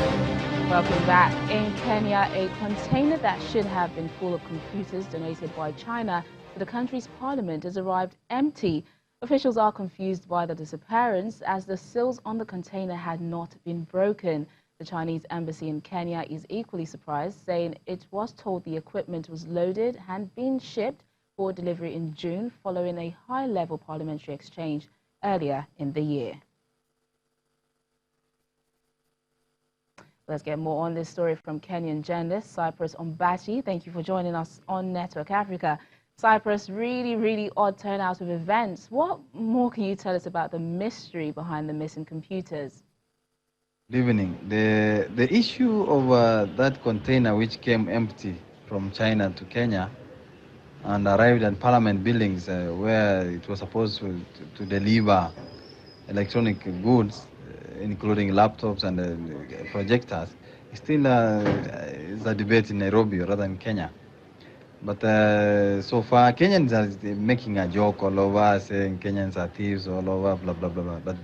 Welcome back. In Kenya, a container that should have been full of computers donated by China to the country's parliament has arrived empty. Officials are confused by the disappearance as the seals on the container had not been broken. The Chinese embassy in Kenya is equally surprised, saying it was told the equipment was loaded and being shipped for delivery in June following a high-level parliamentary exchange earlier in the year. Let's get more on this story from Kenyan journalist Cyprus Ombati. Thank you for joining us on Network Africa. Cyprus, really odd turnout of events. What more can you tell us about the mystery behind the missing computers? Good evening. The issue of that container which came empty from China to Kenya and arrived at Parliament buildings where it was supposed to deliver electronic goods, including laptops and projectors, still is a debate in Nairobi rather than Kenya. But so far, Kenyans are making a joke all over, saying Kenyans are thieves all over, blah blah blah. But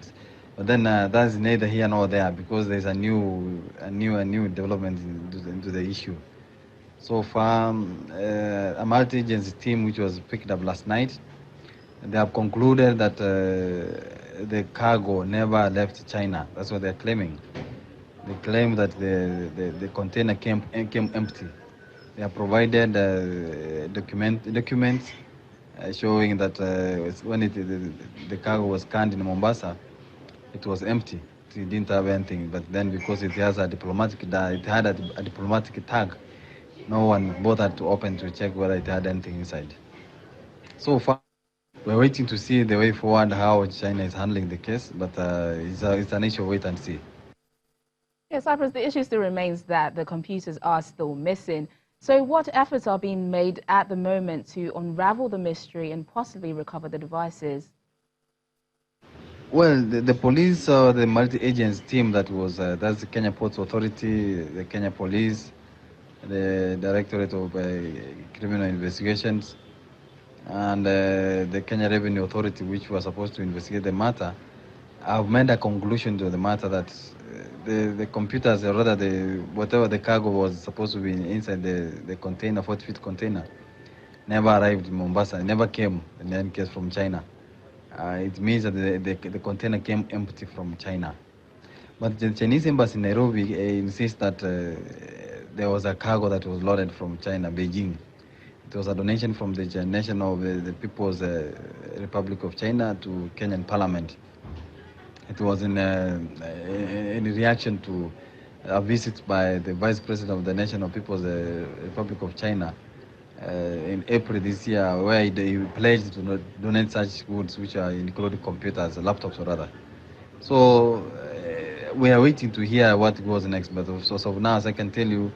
then that's neither here nor there because there's a new development into the issue. So far, a multi-agency team which was picked up last night, they have concluded that the cargo never left China. That's what they're claiming. They claim that the container came empty. They have provided documents showing that when the cargo was scanned in Mombasa, it was empty. It didn't have anything. But then because it had a diplomatic tag, no one bothered to open to check whether it had anything inside. So far, we're waiting to see the way forward how China is handling the case, but it's an issue of wait and see. Yes, Cyprus, the issue still remains that the computers are still missing. So what efforts are being made at the moment to unravel the mystery and possibly recover the devices? Well, the police or the multi-agency team that was, that's the Kenya Ports Authority, the Kenya Police, the Directorate of Criminal Investigations, and the Kenya Revenue Authority, which was supposed to investigate the matter, have made a conclusion to the matter that the computers, or rather whatever the cargo was supposed to be inside the container, 40-feet container, never arrived in Mombasa, never came, in any case, from China. It means that the container came empty from China. But the Chinese embassy in Nairobi insists that there was a cargo that was loaded from China, Beijing. It was a donation from the nation of the People's Republic of China to Kenyan Parliament. It was in reaction to a visit by the Vice President of the Nation of People's Republic of China in April this year, where he pledged to donate such goods, which are including computers, laptops, or rather. So we are waiting to hear what goes next. But so now, as I can tell you,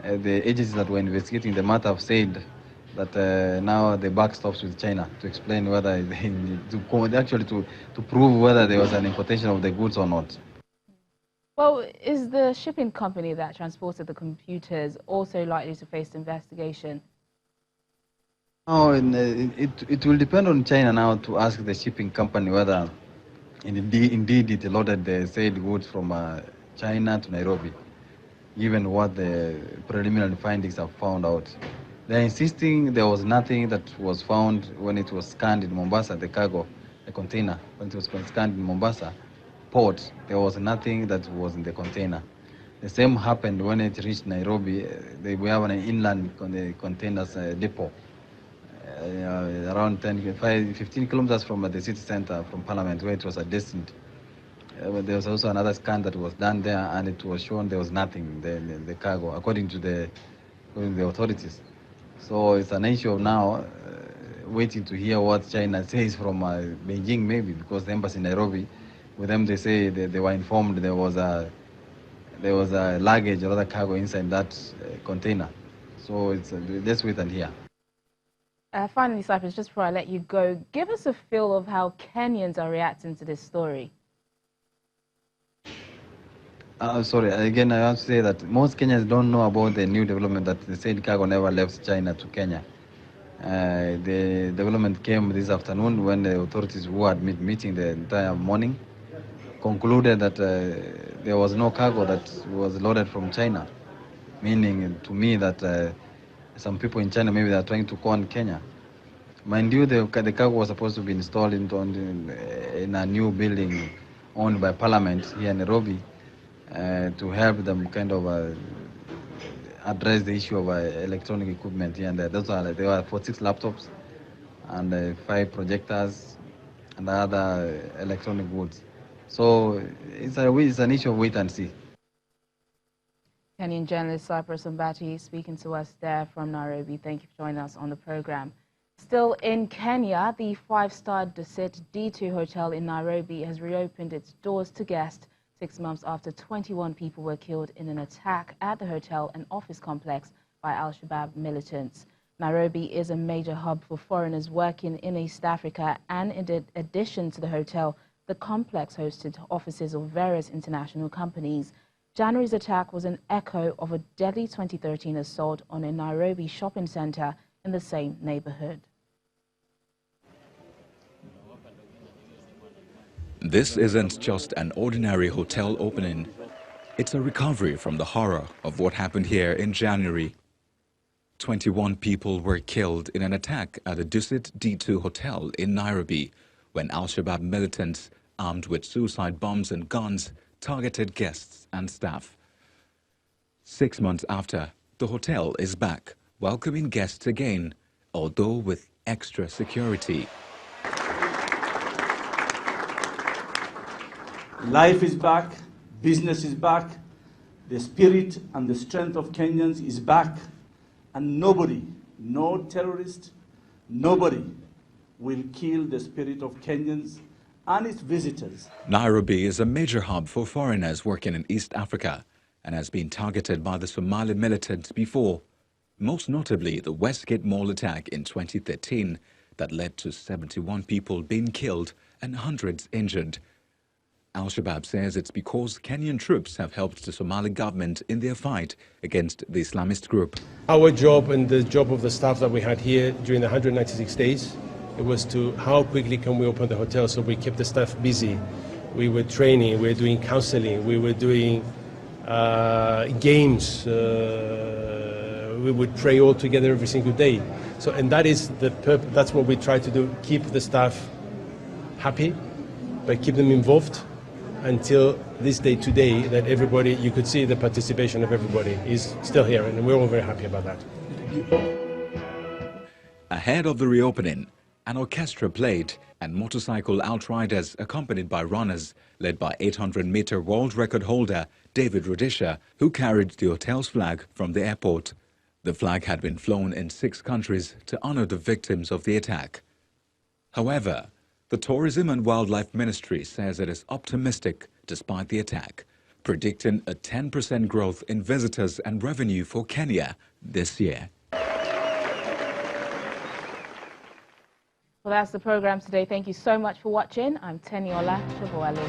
the agencies that were investigating the matter have said that now the buck stops with China to explain whether to prove whether there was an importation of the goods or not. Well, is the shipping company that transported the computers also likely to face investigation? Oh, it will depend on China now to ask the shipping company whether indeed it loaded the said goods from China to Nairobi, given what the preliminary findings have found out. They're insisting there was nothing that was found when it was scanned in Mombasa, the cargo, the container. When it was scanned in Mombasa port, there was nothing that was in the container. The same happened when it reached Nairobi. We have an inland containers depot. Around 15 kilometers from the city center, from Parliament, where it was destined. There was also another scan that was done there, and it was shown there was nothing in the cargo, according to the authorities. So it's an issue of now waiting to hear what China says from Beijing, maybe, because the embassy in Nairobi, with them they say they were informed there was a luggage or other cargo inside that container. So it's let's wait and hear. Finally, Cyprus, just before I let you go, give us a feel of how Kenyans are reacting to this story. Sorry, again, I have to say that most Kenyans don't know about the new development that the said cargo never left China to Kenya. The development came this afternoon when the authorities who had meeting the entire morning concluded that there was no cargo that was loaded from China, meaning to me that some people in China, maybe they are trying to con Kenya. Mind you, the cargo was supposed to be installed in a new building owned by Parliament here in Nairobi to help them kind of address the issue of electronic equipment here and there. There were 46 laptops and 5 projectors and other electronic goods. So it's an issue of wait and see. Kenyan journalist Cyprus Mbati speaking to us there from Nairobi. Thank you for joining us on the program. Still in Kenya, the 5-star Dusit D2 hotel in Nairobi has reopened its doors to guests 6 months after 21 people were killed in an attack at the hotel and office complex by Al-Shabaab militants. Nairobi is a major hub for foreigners working in East Africa, and in addition to the hotel, the complex hosted offices of various international companies. January's attack was an echo of a deadly 2013 assault on a Nairobi shopping center in the same neighborhood. This isn't just an ordinary hotel opening. It's a recovery from the horror of what happened here in January. 21 people were killed in an attack at the Dusit D2 hotel in Nairobi when Al-Shabaab militants, armed with suicide bombs and guns, targeted guests and staff. 6 months after, the hotel is back, welcoming guests again, although with extra security. Life is back, business is back, the spirit and the strength of Kenyans is back, and nobody, no terrorist, nobody will kill the spirit of Kenyans and its visitors. Nairobi is a major hub for foreigners working in East Africa and has been targeted by the Somali militants before, most notably the Westgate Mall attack in 2013 that led to 71 people being killed and hundreds injured. Al-Shabaab says it's because Kenyan troops have helped the Somali government in their fight against the Islamist group. Our job and the job of the staff that we had here during the 196 days, it was to how quickly can we open the hotel, so we kept the staff busy. We were training, we were doing counseling, we were doing games, we would pray all together every single day. So, and that is the purpose, that's what we try to do, keep the staff happy, but keep them involved until this day today, that everybody, you could see the participation of everybody is still here, and we're all very happy about that. Ahead of the reopening, an orchestra played and motorcycle outriders accompanied by runners led by 800-meter world record holder David Rudisha, who carried the hotel's flag from the airport. The flag had been flown in 6 countries to honor the victims of the attack. However, the Tourism and Wildlife Ministry says it is optimistic despite the attack, predicting a 10% growth in visitors and revenue for Kenya this year. Well, that's the program today. Thank you so much for watching. I'm Teniola Shabualu.